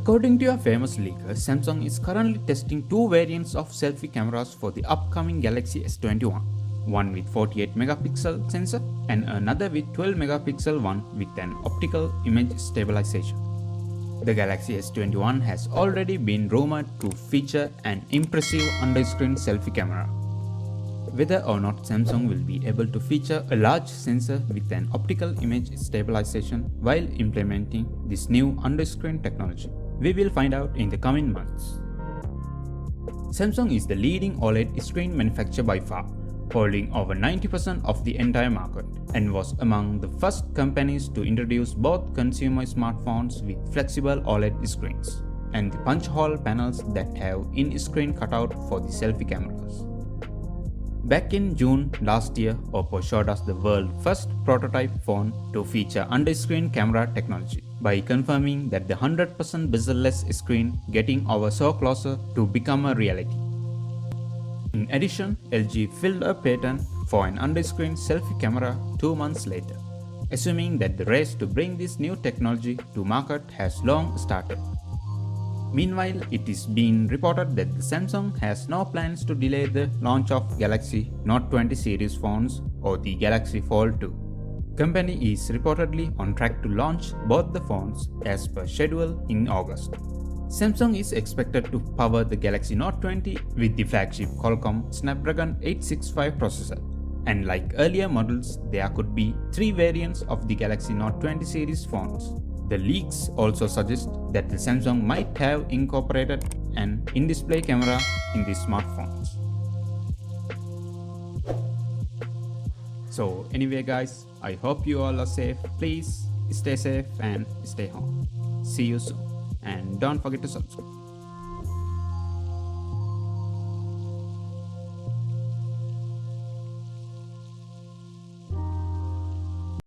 According to a famous leaker, Samsung is currently testing two variants of selfie cameras for the upcoming Galaxy S21. One with 48 megapixel sensor and another with 12 megapixel one with an optical image stabilization. The Galaxy S21 has already been rumored to feature an impressive under-screen selfie camera. Whether or not Samsung will be able to feature a large sensor with an optical image stabilization while implementing this new under-screen technology, we will find out in the coming months. Samsung is the leading OLED screen manufacturer by far, holding over 90% of the entire market, and was among the first companies to introduce both consumer smartphones with flexible OLED screens and the punch hole panels that have in-screen cutout for the selfie cameras. Back in June last year, Oppo showed us the world's first prototype phone to feature under-screen camera technology by confirming that the 100% bezel-less screen getting over so closer to become a reality. In addition, LG filed a patent for an under-screen selfie camera 2 months later, assuming that the race to bring this new technology to market has long started. Meanwhile, it is being reported that the Samsung has no plans to delay the launch of Galaxy Note 20 series phones or the Galaxy Fold 2. Company is reportedly on track to launch both the phones as per schedule in August. Samsung is expected to power the Galaxy Note 20 with the flagship Qualcomm Snapdragon 865 processor. And like earlier models, there could be 3 variants of the Galaxy Note 20 series phones. The leaks also suggest that the Samsung might have incorporated an in-display camera in the smartphones. So anyway guys, I hope you all are safe. Please stay safe and stay home. See you soon. And don't forget to subscribe.